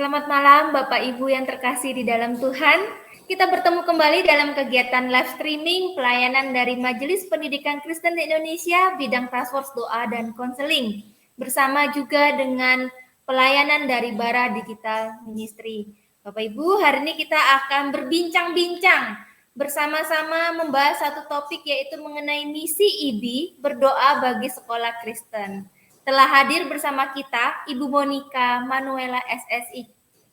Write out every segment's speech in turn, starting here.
Selamat malam Bapak Ibu yang terkasih di dalam Tuhan. Kita bertemu kembali dalam kegiatan live streaming pelayanan dari Majelis Pendidikan Kristen di Indonesia bidang Task Force Doa dan Konseling. Bersama juga dengan pelayanan dari Bara Digital Ministry. Bapak Ibu, hari ini kita akan berbincang-bincang bersama-sama membahas satu topik yaitu mengenai misi IBI berdoa bagi sekolah Kristen. Telah hadir bersama kita Ibu Monica Manuela SSI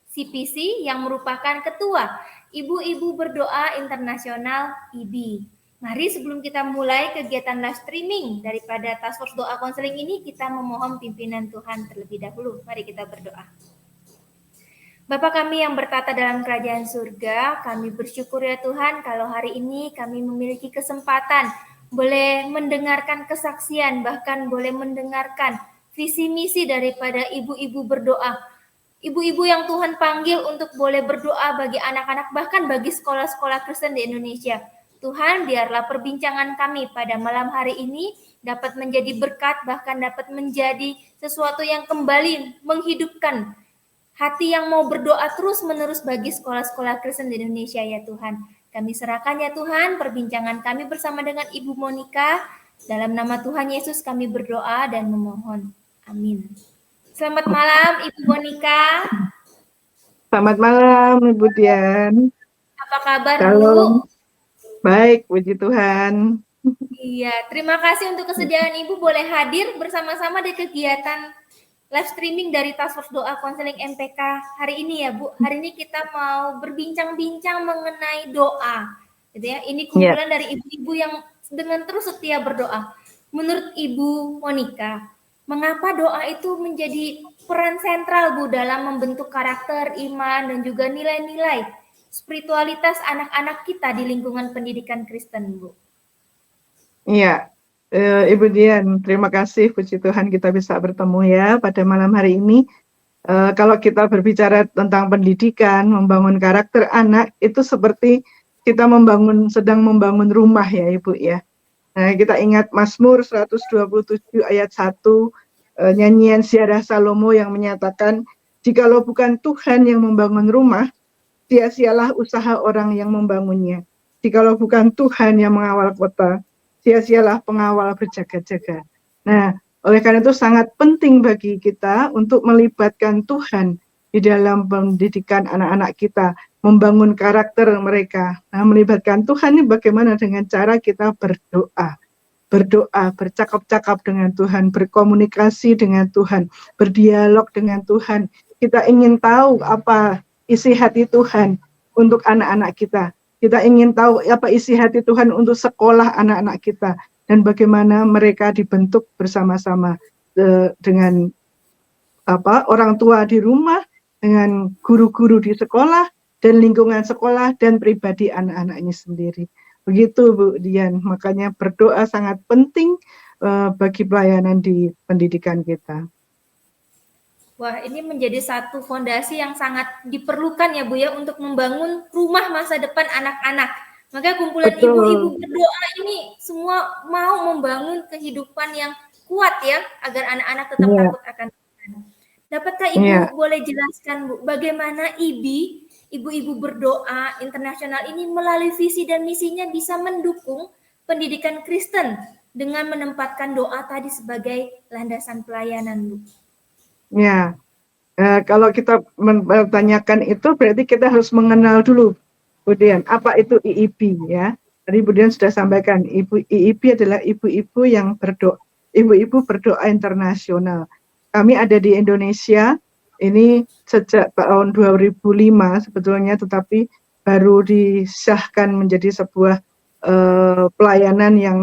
CPC yang merupakan Ketua Ibu-Ibu Berdoa Internasional IBI. Mari sebelum kita mulai kegiatan live streaming daripada Task Force Doa Konseling ini, kita memohon pimpinan Tuhan terlebih dahulu. Mari kita berdoa. Bapa kami yang bertata dalam kerajaan surga, kami bersyukur ya Tuhan kalau hari ini kami memiliki kesempatan boleh mendengarkan kesaksian, bahkan boleh mendengarkan visi misi daripada ibu-ibu berdoa. Ibu-ibu yang Tuhan panggil untuk boleh berdoa bagi anak-anak, bahkan bagi sekolah-sekolah Kristen di Indonesia. Tuhan, biarlah perbincangan kami pada malam hari ini dapat menjadi berkat, bahkan dapat menjadi sesuatu yang kembali menghidupkan hati yang mau berdoa terus-menerus bagi sekolah-sekolah Kristen di Indonesia ya Tuhan. Kami serahkan ya Tuhan perbincangan kami bersama dengan Ibu Monica. Dalam nama Tuhan Yesus kami berdoa dan memohon. Amin. Selamat malam Ibu Monica. Selamat malam Ibu Dian. Apa kabar Halo. Bu? Baik, puji Tuhan. Iya, terima kasih untuk kesediaan Ibu boleh hadir bersama-sama di kegiatan live streaming dari Task Force Doa Konseling MPK hari ini ya Bu. Hari ini kita mau berbincang-bincang mengenai doa, gitu ya. Ini kumpulan dari ibu-ibu yang dengan terus setia berdoa. Menurut Ibu Monica, mengapa doa itu menjadi peran sentral Bu dalam membentuk karakter, iman, dan juga nilai-nilai spiritualitas anak-anak kita di lingkungan pendidikan Kristen Bu? Iya. Ibu Dian, terima kasih, puji Tuhan kita bisa bertemu ya pada malam hari ini. Kalau kita berbicara tentang pendidikan, membangun karakter anak, itu seperti kita sedang membangun rumah ya Ibu ya. Nah, kita ingat Mazmur 127 ayat 1, nyanyian Ziarah Salomo yang menyatakan, jikalau bukan Tuhan yang membangun rumah, sia-sialah usaha orang yang membangunnya. Jikalau bukan Tuhan yang mengawal kota, sia-sialah pengawal berjaga-jaga. Nah, oleh karena itu sangat penting bagi kita untuk melibatkan Tuhan di dalam pendidikan anak-anak kita, membangun karakter mereka. Nah, melibatkan Tuhan ini bagaimana dengan cara kita berdoa, bercakap-cakap dengan Tuhan, berkomunikasi dengan Tuhan, berdialog dengan Tuhan. Kita ingin tahu apa isi hati Tuhan untuk anak-anak kita. Kita ingin tahu apa isi hati Tuhan untuk sekolah anak-anak kita dan bagaimana mereka dibentuk bersama-sama dengan orang tua di rumah, dengan guru-guru di sekolah dan lingkungan sekolah dan pribadi anak-anaknya sendiri. Begitu Bu Dian, makanya berdoa sangat penting bagi pelayanan di pendidikan kita. Wah, ini menjadi satu fondasi yang sangat diperlukan ya Bu ya untuk membangun rumah masa depan anak-anak. Maka kumpulan ibu-ibu berdoa ini semua mau membangun kehidupan yang kuat ya agar anak-anak tetap takut akan Tuhan. Dapatkah Ibu boleh jelaskan Bu bagaimana IBI, Ibu-ibu Berdoa Internasional ini melalui visi dan misinya bisa mendukung pendidikan Kristen dengan menempatkan doa tadi sebagai landasan pelayanan Bu? Ya, kalau kita bertanyakan itu berarti kita harus mengenal dulu, kemudian apa itu IIB ya. Tadi kemudian sudah sampaikan, IIB adalah ibu-ibu yang berdoa, ibu-ibu berdoa internasional. Kami ada di Indonesia ini sejak tahun 2005 sebetulnya, tetapi baru disahkan menjadi sebuah pelayanan yang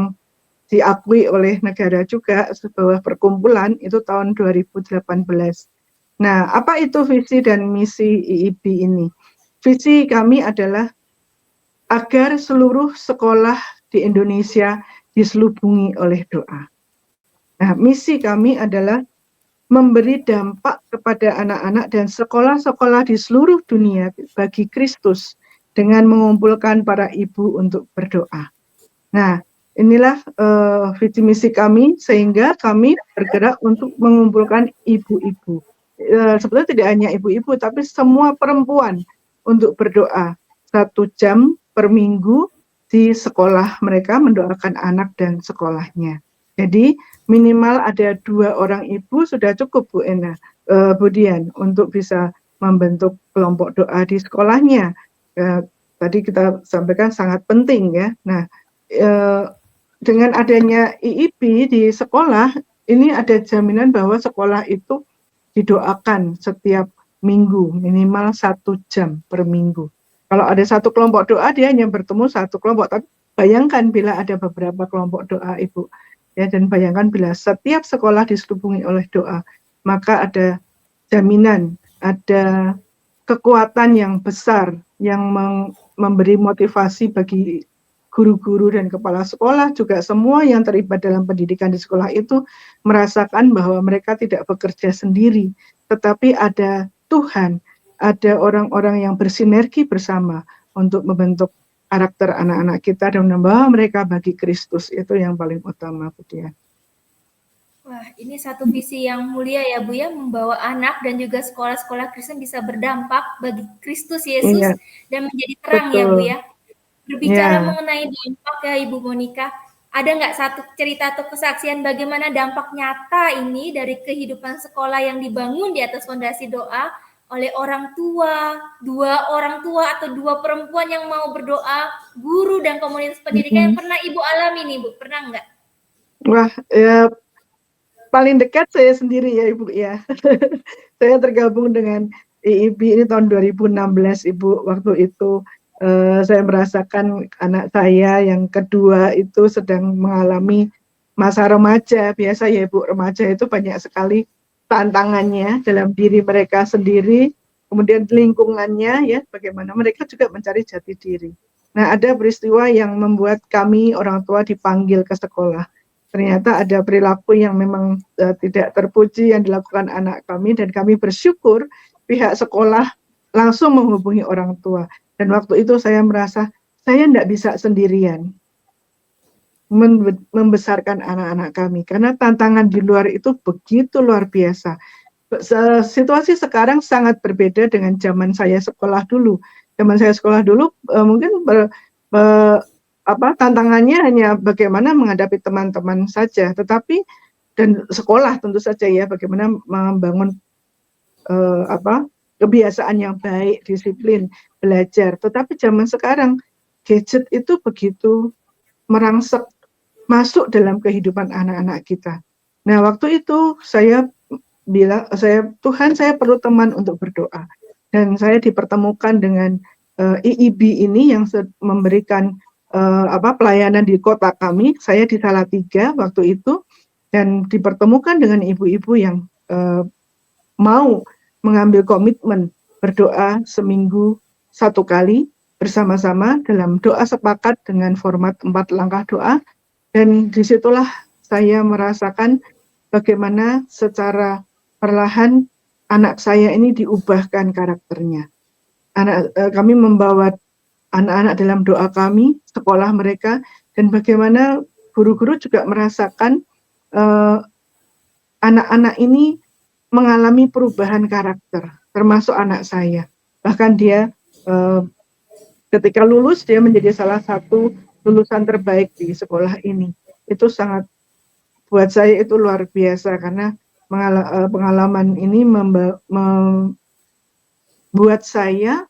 diakui oleh negara juga, sebuah perkumpulan itu tahun 2018. Nah, apa itu visi dan misi IIB ini? Visi kami adalah agar seluruh sekolah di Indonesia diselubungi oleh doa. Nah, misi kami adalah memberi dampak kepada anak-anak dan sekolah-sekolah di seluruh dunia bagi Kristus dengan mengumpulkan para ibu untuk berdoa. Nah, inilah visi misi kami sehingga kami bergerak untuk mengumpulkan ibu-ibu. sebetulnya tidak hanya ibu-ibu, tapi semua perempuan untuk berdoa 1 jam per minggu di sekolah mereka, mendoakan anak dan sekolahnya. Jadi minimal ada 2 orang ibu sudah cukup Bu Ena, Bu Dian, untuk bisa membentuk kelompok doa di sekolahnya. Tadi kita sampaikan sangat penting ya. Nah, dengan adanya IIB di sekolah, ini ada jaminan bahwa sekolah itu didoakan setiap minggu, minimal 1 jam per minggu. Kalau ada satu kelompok doa, dia hanya bertemu satu kelompok. Tapi bayangkan bila ada beberapa kelompok doa, Ibu. Ya, dan bayangkan bila setiap sekolah diselubungi oleh doa, maka ada jaminan, ada kekuatan yang besar yang memberi motivasi bagi guru-guru dan kepala sekolah, juga semua yang terlibat dalam pendidikan di sekolah itu merasakan bahwa mereka tidak bekerja sendiri, tetapi ada Tuhan, ada orang-orang yang bersinergi bersama untuk membentuk karakter anak-anak kita dan membawa mereka bagi Kristus. Itu yang paling utama, Bu Dian. Wah, ini satu visi yang mulia ya Bu ya, membawa anak dan juga sekolah-sekolah Kristen bisa berdampak bagi Kristus Yesus dan menjadi terang ya Bu ya. Berbicara mengenai dampak ya Ibu Monica, ada nggak satu cerita atau kesaksian bagaimana dampak nyata ini dari kehidupan sekolah yang dibangun di atas fondasi doa oleh orang tua, 2 orang tua atau 2 perempuan yang mau berdoa, guru dan komunitas pendidikan yang pernah Ibu alami nih Bu, pernah nggak? Wah, ya paling dekat saya sendiri ya Ibu ya. Saya tergabung dengan IIB ini tahun 2016 Ibu. Waktu itu saya merasakan anak saya yang kedua itu sedang mengalami masa remaja. Biasa ya Ibu, remaja itu banyak sekali tantangannya dalam diri mereka sendiri, kemudian lingkungannya ya, bagaimana mereka juga mencari jati diri. Nah, ada peristiwa yang membuat kami orang tua dipanggil ke sekolah. Ternyata ada perilaku yang memang tidak terpuji yang dilakukan anak kami, dan kami bersyukur pihak sekolah langsung menghubungi orang tua. Dan waktu itu saya merasa saya tidak bisa sendirian membesarkan anak-anak kami, karena tantangan di luar itu begitu luar biasa. Situasi sekarang sangat berbeda dengan zaman saya sekolah dulu. Zaman saya sekolah dulu mungkin tantangannya hanya bagaimana menghadapi teman-teman saja, tetapi dan sekolah tentu saja ya, bagaimana membangun kebiasaan yang baik, disiplin, belajar. Tetapi zaman sekarang gadget itu begitu merangsek masuk dalam kehidupan anak-anak kita. Nah, waktu itu saya bilang, Tuhan, saya perlu teman untuk berdoa. Dan saya dipertemukan dengan IIB ini yang memberikan pelayanan di kota kami. Saya di Salatiga waktu itu, dan dipertemukan dengan ibu-ibu yang mau mengambil komitmen berdoa seminggu 1 kali bersama-sama dalam doa sepakat dengan format 4 langkah doa. Dan disitulah saya merasakan bagaimana secara perlahan anak saya ini diubahkan karakternya. Kami membawa anak-anak dalam doa kami, sekolah mereka, dan bagaimana guru-guru juga merasakan anak-anak ini mengalami perubahan karakter, termasuk anak saya. Bahkan dia ketika lulus, dia menjadi salah satu lulusan terbaik di sekolah ini. Itu sangat, buat saya itu luar biasa, karena pengalaman ini membuat saya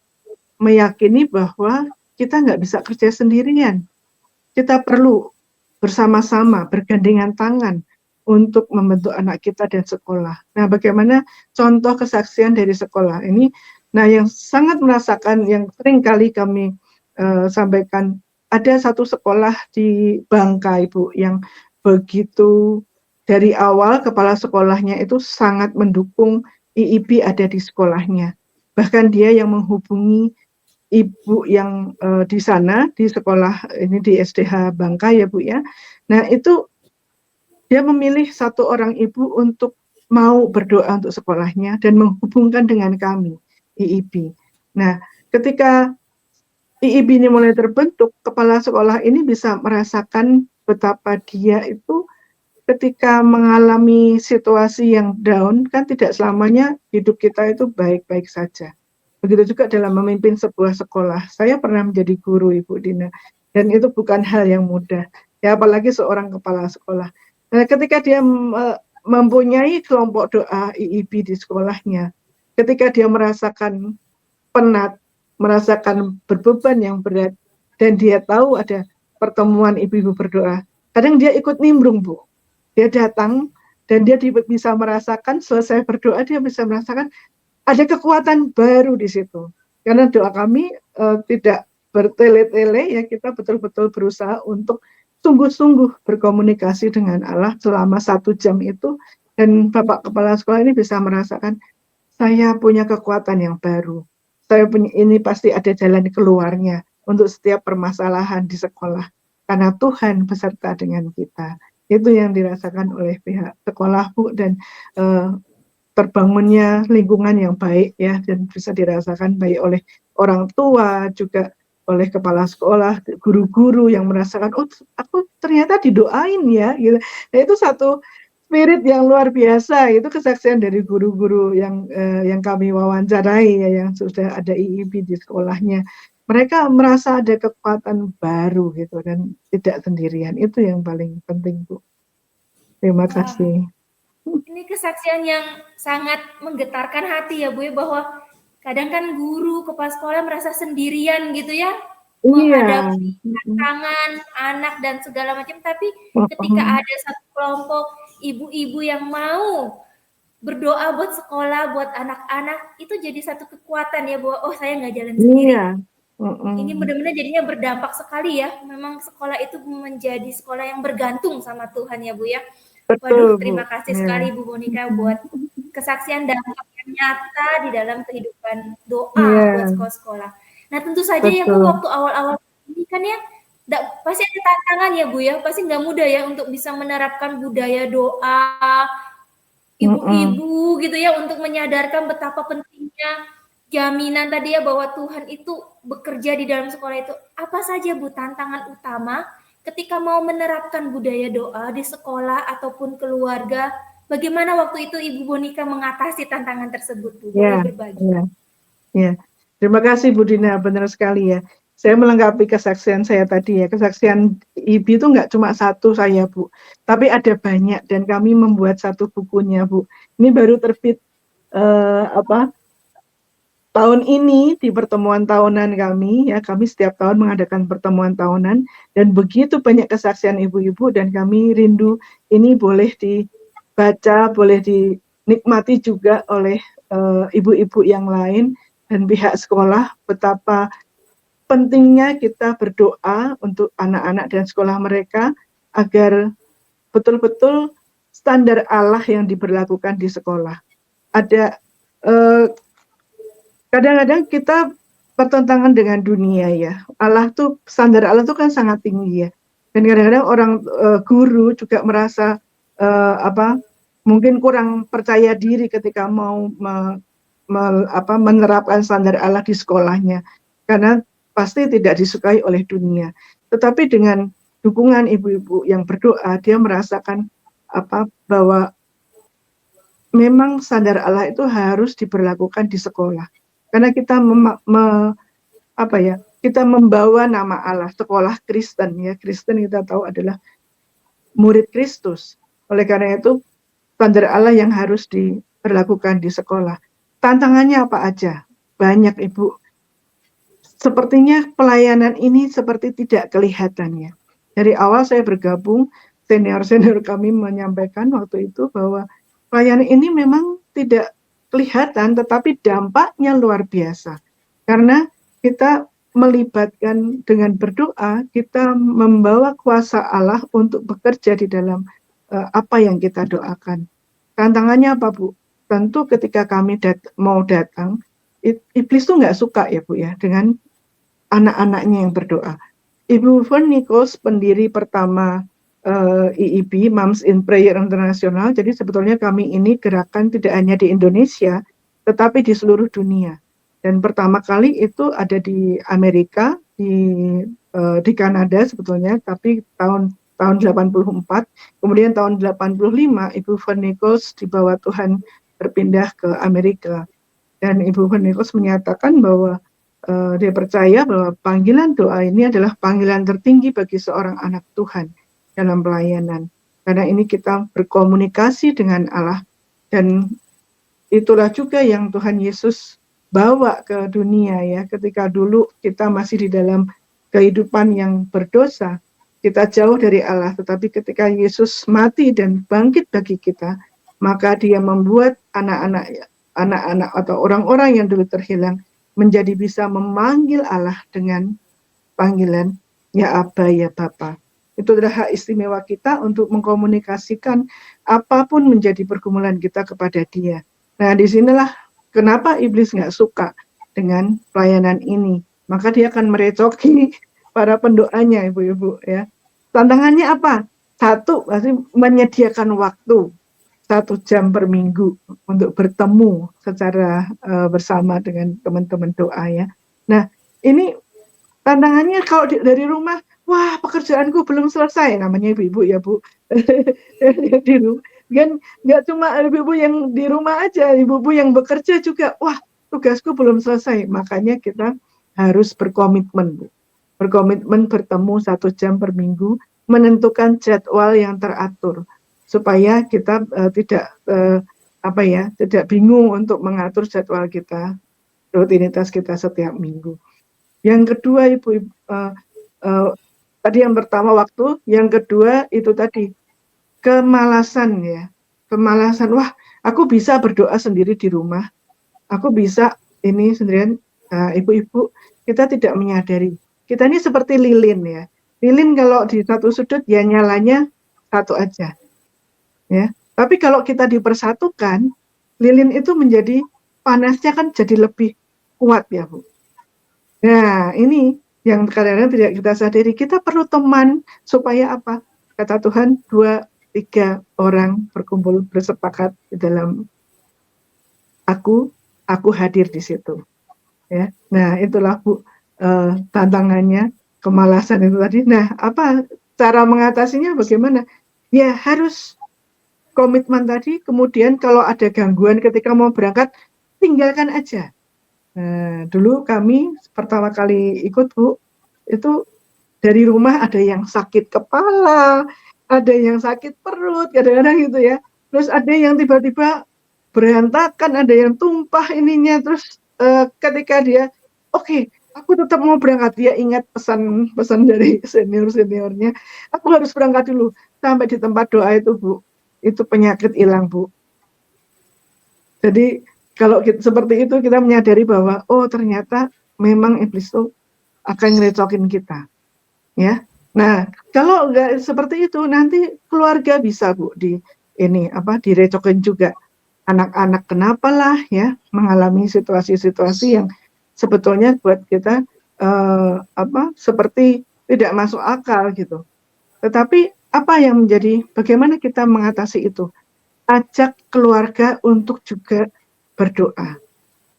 meyakini bahwa kita nggak bisa kerja sendirian. Kita perlu bersama-sama, bergandengan tangan untuk membentuk anak kita dan sekolah. Nah, bagaimana contoh kesaksian dari sekolah ini? Nah, yang sangat merasakan, yang sering kali kami sampaikan, ada satu sekolah di Bangka, Ibu, yang begitu dari awal kepala sekolahnya itu sangat mendukung IIB ada di sekolahnya. Bahkan dia yang menghubungi ibu yang di sana, di sekolah ini di SDH Bangka ya Bu ya. Nah, itu dia memilih satu orang ibu untuk mau berdoa untuk sekolahnya dan menghubungkan dengan kami, IIB. Nah, ketika IIB ini mulai terbentuk, kepala sekolah ini bisa merasakan betapa dia itu ketika mengalami situasi yang down, kan tidak selamanya hidup kita itu baik-baik saja. Begitu juga dalam memimpin sebuah sekolah. Saya pernah menjadi guru, Ibu Dina, dan itu bukan hal yang mudah. Ya, apalagi seorang kepala sekolah. Nah, ketika dia mempunyai kelompok doa IIB di sekolahnya, ketika dia merasakan penat, merasakan berbeban yang berat, dan dia tahu ada pertemuan ibu-ibu berdoa, kadang dia ikut nimbrung, Bu. Dia datang dan dia bisa merasakan selesai berdoa, dia bisa merasakan ada kekuatan baru di situ. Karena doa kami tidak bertele-tele, ya, kita betul-betul berusaha untuk sungguh-sungguh berkomunikasi dengan Allah selama 1 jam itu, dan Bapak Kepala Sekolah ini bisa merasakan saya punya kekuatan yang baru. Saya punya, ini pasti ada jalan keluarnya untuk setiap permasalahan di sekolah. Karena Tuhan beserta dengan kita. Itu yang dirasakan oleh pihak sekolah, Bu, dan terbangunnya lingkungan yang baik, ya, dan bisa dirasakan baik oleh orang tua, juga oleh kepala sekolah, guru-guru yang merasakan, oh, aku ternyata didoain, ya, gitu. Nah, itu satu spirit yang luar biasa. Itu kesaksian dari guru-guru yang kami wawancarai, ya, yang sudah ada IIB di sekolahnya. Mereka merasa ada kekuatan baru gitu dan tidak sendirian. Itu yang paling penting, Bu. Terima kasih. Ini kesaksian yang sangat menggetarkan hati ya Bu, bahwa kadang kan guru, kepala sekolah merasa sendirian gitu ya, Iya. menghadapi tantangan anak dan segala macam, tapi ketika ada satu kelompok ibu-ibu yang mau berdoa buat sekolah, buat anak-anak, itu jadi satu kekuatan ya, bahwa oh saya nggak jalan sendiri. Iya. Ini benar-benar jadinya berdampak sekali ya. Memang sekolah itu menjadi sekolah yang bergantung sama Tuhan ya Bu ya. Betul, Waduh, terima Bu. kasih Ya. sekali Bu Monika buat kesaksian dampak yang nyata di dalam kehidupan doa Iya. buat sekolah-sekolah. Nah tentu saja ya Bu, Betul. waktu awal-awal ini kan ya pasti ada tantangan ya Bu ya, pasti nggak mudah ya untuk bisa menerapkan budaya doa ibu-ibu gitu ya, untuk menyadarkan betapa pentingnya jaminan tadi ya, bahwa Tuhan itu bekerja di dalam sekolah itu. Apa saja Bu tantangan utama ketika mau menerapkan budaya doa di sekolah ataupun keluarga? Bagaimana waktu itu Ibu Monika mengatasi tantangan tersebut Bu? Boleh berbagi? Ya. Terima kasih Bu Dina, benar sekali ya. Saya melengkapi kesaksian saya tadi ya. Kesaksian IB itu nggak cuma satu saya, Bu, tapi ada banyak, dan kami membuat satu bukunya, Bu. Ini baru terbit tahun ini di pertemuan tahunan kami, ya, kami setiap tahun mengadakan pertemuan tahunan, dan begitu banyak kesaksian ibu-ibu, dan kami rindu ini boleh dibaca, boleh dinikmati juga oleh ibu-ibu yang lain dan pihak sekolah, betapa pentingnya kita berdoa untuk anak-anak dan sekolah mereka agar betul-betul standar Allah yang diberlakukan di sekolah. Ada kadang-kadang kita pertentangan dengan dunia ya. Standar Allah tuh kan sangat tinggi ya. Dan kadang-kadang orang guru juga merasa mungkin kurang percaya diri ketika mau menerapkan standar Allah di sekolahnya, karena pasti tidak disukai oleh dunia. Tetapi dengan dukungan ibu-ibu yang berdoa, dia merasakan bahwa memang standar Allah itu harus diberlakukan di sekolah. Karena kita kita membawa nama Allah, sekolah Kristen ya. Kristen kita tahu adalah murid Kristus. Oleh karena itu standar Allah yang harus diberlakukan di sekolah. Tantangannya apa aja? Banyak, Ibu. Sepertinya pelayanan ini seperti tidak kelihatan ya. Dari awal saya bergabung, senior-senior kami menyampaikan waktu itu bahwa pelayanan ini memang tidak kelihatan, tetapi dampaknya luar biasa. Karena kita melibatkan dengan berdoa, kita membawa kuasa Allah untuk bekerja di dalam apa yang kita doakan. Tantangannya apa, Bu? Tentu ketika kami mau datang, iblis tuh nggak suka ya, Bu ya, dengan anak-anaknya yang berdoa. Ibu Fern Nichols, pendiri pertama IIB, Moms in Prayer International. Jadi sebetulnya kami ini gerakan tidak hanya di Indonesia, tetapi di seluruh dunia. Dan pertama kali itu ada di Amerika, di Kanada sebetulnya, tapi tahun tahun 84, kemudian tahun 85 Ibu Van Nichols dibawa Tuhan berpindah ke Amerika. Dan Ibu Van Nichols menyatakan bahwa dia percaya bahwa panggilan doa ini adalah panggilan tertinggi bagi seorang anak Tuhan dalam pelayanan. Karena ini kita berkomunikasi dengan Allah, dan itulah juga yang Tuhan Yesus bawa ke dunia ya. Ketika dulu kita masih di dalam kehidupan yang berdosa, kita jauh dari Allah, tetapi ketika Yesus mati dan bangkit bagi kita, maka dia membuat anak-anak atau orang-orang yang dulu terhilang menjadi bisa memanggil Allah dengan panggilan ya Aba, ya Bapa. Itu adalah hak istimewa kita untuk mengkomunikasikan apapun menjadi pergumulan kita kepada Dia. Nah, disinilah kenapa iblis nggak suka dengan pelayanan ini. Maka dia akan merecoki para pendoanya, ibu-ibu ya. Tantangannya apa? Satu, pasti menyediakan waktu 1 jam per minggu untuk bertemu secara bersama dengan teman-teman doa ya. Nah, ini tantangannya kalau dari rumah, wah pekerjaanku belum selesai, namanya ibu-ibu ya Bu. Di rumah. Kan nggak cuma ibu-ibu yang di rumah aja, ibu-ibu yang bekerja juga, wah tugasku belum selesai. Makanya kita harus berkomitmen, Bu. Berkomitmen bertemu 1 jam per minggu, menentukan jadwal yang teratur supaya kita tidak bingung untuk mengatur jadwal kita, rutinitas kita setiap minggu. Yang kedua, Ibu, tadi yang pertama waktu, yang kedua itu tadi kemalasan ya, kemalasan. Wah, aku bisa berdoa sendiri di rumah, aku bisa ini sendirian. Ibu-ibu, kita tidak menyadari, kita ini seperti lilin ya. Lilin kalau di satu sudut ya nyalanya satu aja. Ya, tapi kalau kita dipersatukan, lilin itu menjadi panasnya kan jadi lebih kuat ya Bu. Nah ini yang kadang-kadang tidak kita sadari, kita perlu teman supaya apa? Kata Tuhan 2-3 orang berkumpul bersepakat di dalam aku hadir di situ. Ya, nah itulah Bu tantangannya, kemalasan itu tadi. Nah apa cara mengatasinya bagaimana? Ya harus komitmen tadi, kemudian kalau ada gangguan ketika mau berangkat, tinggalkan aja. Nah, dulu kami pertama kali ikut Bu, itu dari rumah ada yang sakit kepala, ada yang sakit perut, kadang-kadang gitu ya. Terus ada yang tiba-tiba berantakan, ada yang tumpah ininya. Terus ketika dia, oke, aku tetap mau berangkat, dia ingat pesan dari senior-seniornya, aku harus berangkat dulu. Sampai di tempat doa itu Bu, itu penyakit hilang Bu. Jadi kalau seperti itu kita menyadari bahwa oh ternyata memang iblis itu akan ngerecokin kita, ya. Nah kalau nggak seperti itu nanti keluarga bisa Bu direcokin juga. Anak-anak kenapalah ya mengalami situasi-situasi yang sebetulnya buat kita seperti tidak masuk akal gitu. Tetapi apa yang menjadi bagaimana kita mengatasi itu? Ajak keluarga untuk juga berdoa.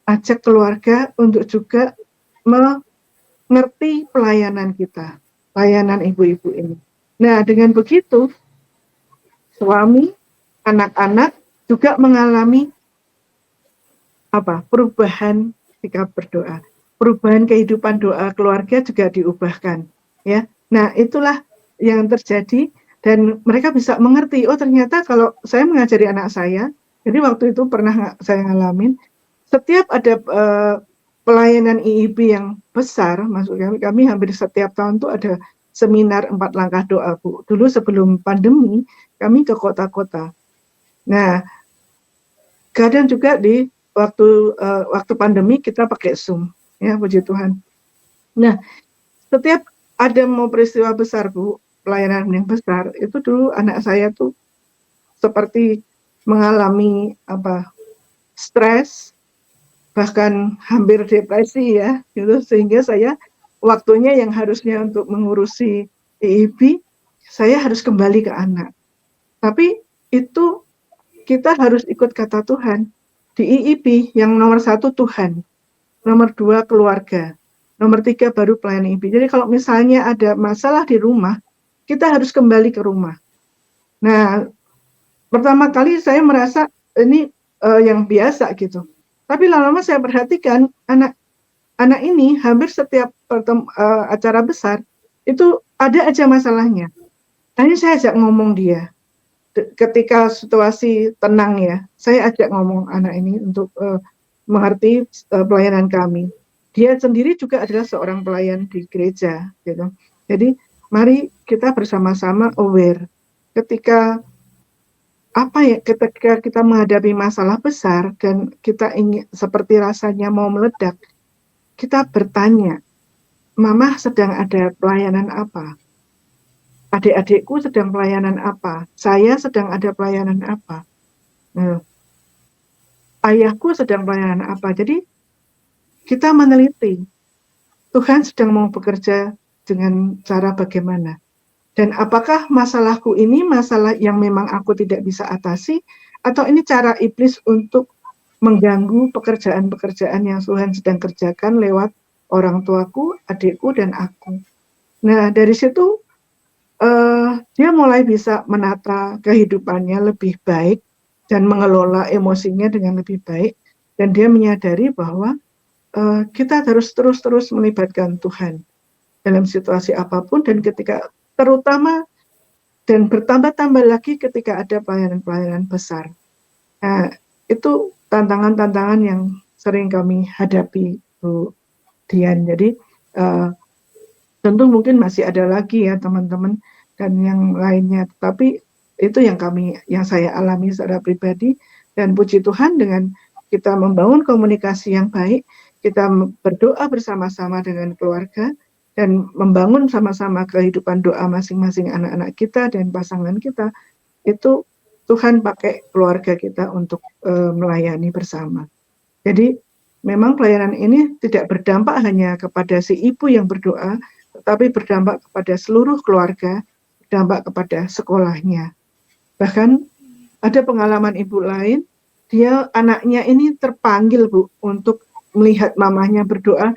Ajak keluarga untuk juga mengerti pelayanan kita, pelayanan ibu-ibu ini. Nah, dengan begitu suami, anak-anak juga mengalami perubahan sikap berdoa. Perubahan kehidupan doa keluarga juga diubahkan, ya. Nah, itulah yang terjadi. Dan mereka bisa mengerti, oh ternyata kalau saya mengajari anak saya, jadi waktu itu pernah saya ngalamin, setiap ada pelayanan IIB yang besar, maksud kami hampir setiap tahun tuh ada seminar 4 langkah doa Bu. Dulu sebelum pandemi, kami ke kota-kota. Nah, kadang juga di waktu pandemi kita pakai Zoom, ya puji Tuhan. Nah, setiap ada mau peristiwa besar Bu, pelayanan yang besar, itu dulu anak saya tuh seperti mengalami stres, bahkan hampir depresi ya, gitu. Sehingga saya waktunya yang harusnya untuk mengurusi IIB, saya harus kembali ke anak. Tapi itu kita harus ikut kata Tuhan. Di IIB yang nomor 1 Tuhan, nomor 2 keluarga, nomor 3 baru pelayanan IIB. Jadi kalau misalnya ada masalah di rumah, kita harus kembali ke rumah. Nah, pertama kali saya merasa ini yang biasa gitu. Tapi lama-lama saya perhatikan anak ini hampir setiap acara besar itu ada aja masalahnya. Akhirnya saya ajak ngomong dia. Ketika situasi tenang ya, saya ajak ngomong anak ini untuk mengerti pelayanan kami. Dia sendiri juga adalah seorang pelayan di gereja, gitu. Jadi mari kita bersama-sama aware ketika ketika kita menghadapi masalah besar dan kita ingin seperti rasanya mau meledak, kita bertanya, Mama sedang ada pelayanan apa? Adik-adikku sedang pelayanan apa? Saya sedang ada pelayanan apa? Nah, ayahku sedang pelayanan apa? Jadi kita meneliti Tuhan sedang mau bekerja dengan cara bagaimana. Dan apakah masalahku ini masalah yang memang aku tidak bisa atasi, atau ini cara iblis untuk mengganggu pekerjaan-pekerjaan yang Tuhan sedang kerjakan lewat orang tuaku, adikku, dan aku. Nah, dari situ dia mulai bisa menata kehidupannya lebih baik dan mengelola emosinya dengan lebih baik. Dan dia menyadari bahwa kita harus terus-terus melibatkan Tuhan dalam situasi apapun, dan ketika terutama dan bertambah-tambah lagi ketika ada pelayanan-pelayanan besar. Nah, itu tantangan-tantangan yang sering kami hadapi, Bu Dian. Jadi tentu mungkin masih ada lagi ya teman-teman dan yang lainnya, tapi itu yang saya alami secara pribadi. Dan puji Tuhan, dengan kita membangun komunikasi yang baik, kita berdoa bersama-sama dengan keluarga dan membangun sama-sama kehidupan doa masing-masing anak-anak kita dan pasangan kita, itu Tuhan pakai keluarga kita untuk melayani bersama. Jadi memang pelayanan ini tidak berdampak hanya kepada si ibu yang berdoa, tetapi berdampak kepada seluruh keluarga, berdampak kepada sekolahnya. Bahkan ada pengalaman ibu lain, dia anaknya ini terpanggil, Bu, untuk melihat mamahnya berdoa.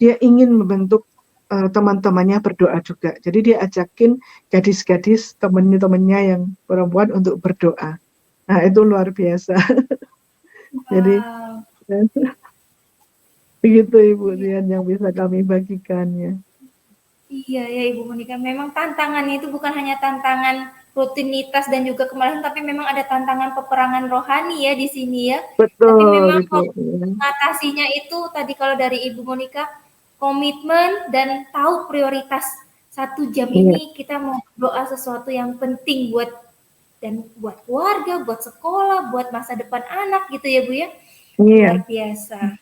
Dia ingin membentuk teman-temannya berdoa juga. Jadi dia ajakin gadis-gadis temennya yang perempuan untuk berdoa. Nah, itu luar biasa. Jadi begitu Ibu Dian yang bisa kami bagikannya. Iya ya Ibu Monika, memang tantangannya itu bukan hanya tantangan rutinitas dan juga kemalasan, tapi memang ada tantangan peperangan rohani ya di sini ya. Betul, Tapi memang Ibu. mengatasinya itu tadi kalau dari Ibu Monika, komitmen dan tahu prioritas. 1 jam ini kita mau doa sesuatu yang penting buat keluarga, buat sekolah, buat masa depan anak gitu ya Bu ya. Luar biasa.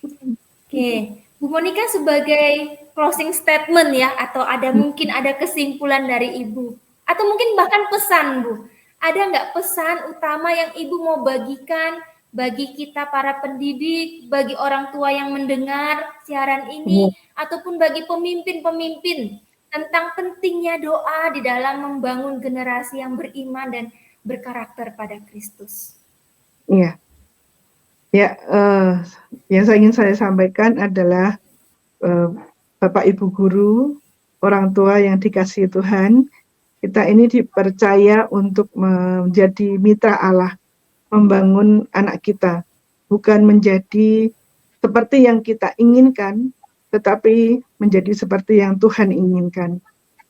Oke, Bu Monika sebagai closing statement ya, atau mungkin ada kesimpulan dari Ibu, atau mungkin bahkan pesan Bu, ada nggak pesan utama yang Ibu mau bagikan bagi kita para pendidik, bagi orang tua yang mendengar siaran ini, ataupun bagi pemimpin-pemimpin tentang pentingnya doa di dalam membangun generasi yang beriman dan berkarakter pada Kristus? Iya. Ya, yang saya sampaikan adalah Bapak Ibu guru, orang tua yang dikasihi Tuhan, kita ini dipercaya untuk menjadi mitra Allah, membangun anak kita, bukan menjadi seperti yang kita inginkan, tetapi menjadi seperti yang Tuhan inginkan.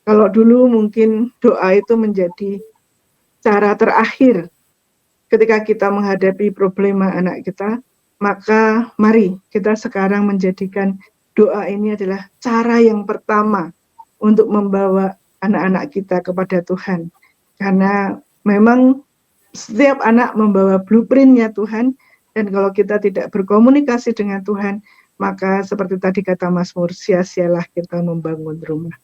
Kalau dulu mungkin doa itu menjadi cara terakhir ketika kita menghadapi problema anak kita, maka mari kita sekarang menjadikan doa ini adalah cara yang pertama untuk membawa anak-anak kita kepada Tuhan. Karena memang setiap anak membawa blueprint-nya Tuhan, dan kalau kita tidak berkomunikasi dengan Tuhan, maka seperti tadi kata Mazmur, sia-sialah kita membangun rumah.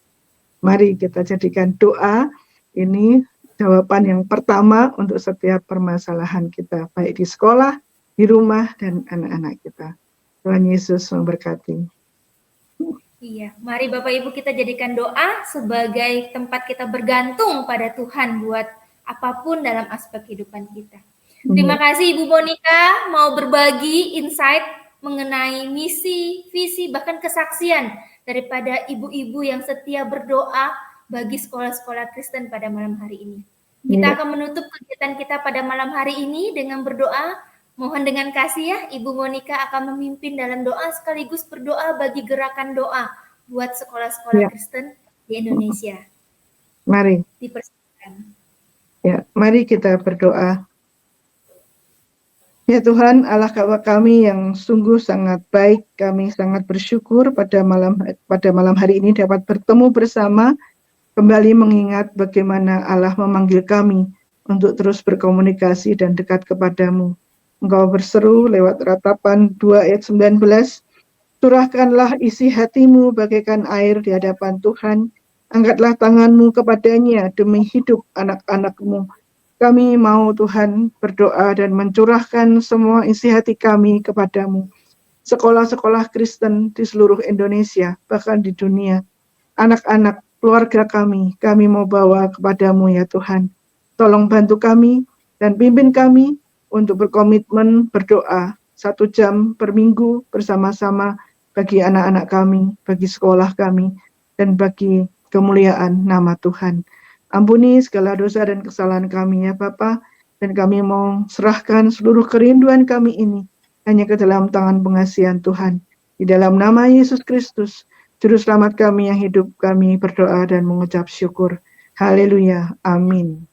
Mari kita jadikan doa ini jawaban yang pertama untuk setiap permasalahan kita, baik di sekolah, di rumah, dan anak-anak kita. Tuhan Yesus memberkati. Iya, mari Bapak Ibu kita jadikan doa sebagai tempat kita bergantung pada Tuhan buat apapun dalam aspek kehidupan kita. Terima kasih Ibu Monika mau berbagi insight mengenai misi, visi, bahkan kesaksian daripada ibu-ibu yang setia berdoa bagi sekolah-sekolah Kristen pada malam hari ini. Kita akan menutup kegiatan kita pada malam hari ini dengan berdoa. Mohon dengan kasih ya, Ibu Monica akan memimpin dalam doa sekaligus berdoa bagi gerakan doa buat sekolah-sekolah Kristen di Indonesia. Mari. Dipersilakan. Ya, mari kita berdoa. Ya Tuhan, Allah kami yang sungguh sangat baik, kami sangat bersyukur pada malam hari ini dapat bertemu bersama, kembali mengingat bagaimana Allah memanggil kami untuk terus berkomunikasi dan dekat kepadamu. Engkau berseru lewat ratapan 2 ayat 19, curahkanlah isi hatimu bagaikan air di hadapan Tuhan, angkatlah tanganmu kepadanya demi hidup anak-anakmu. Kami mau Tuhan berdoa dan mencurahkan semua isi hati kami kepadamu. Sekolah-sekolah Kristen di seluruh Indonesia, bahkan di dunia, anak-anak keluarga kami mau bawa kepadamu ya Tuhan. Tolong bantu kami dan pimpin kami untuk berkomitmen berdoa 1 jam per minggu bersama-sama bagi anak-anak kami, bagi sekolah kami, dan bagi kemuliaan nama Tuhan. Ampuni segala dosa dan kesalahan kami ya Bapa, dan kami mau serahkan seluruh kerinduan kami ini hanya ke dalam tangan pengasihan Tuhan. Di dalam nama Yesus Kristus, Juru Selamat kami yang hidup, kami berdoa dan mengucap syukur. Haleluya. Amin.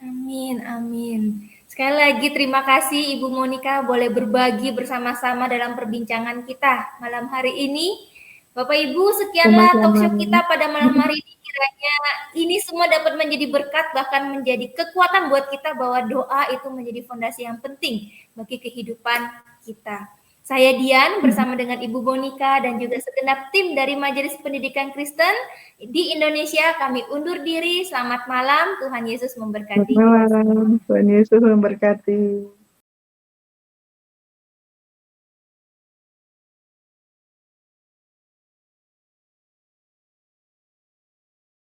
Amin, amin. Sekali lagi terima kasih Ibu Monica boleh berbagi bersama-sama dalam perbincangan kita malam hari ini. Bapak Ibu, sekianlah talkshow kita pada malam hari ini. Kiranya ini semua dapat menjadi berkat, bahkan menjadi kekuatan buat kita bahwa doa itu menjadi fondasi yang penting bagi kehidupan kita. Saya Dian bersama dengan Ibu Monica dan juga segenap tim dari Majelis Pendidikan Kristen di Indonesia. Kami undur diri. Selamat malam. Tuhan Yesus memberkati. Selamat malam. Tuhan Yesus memberkati.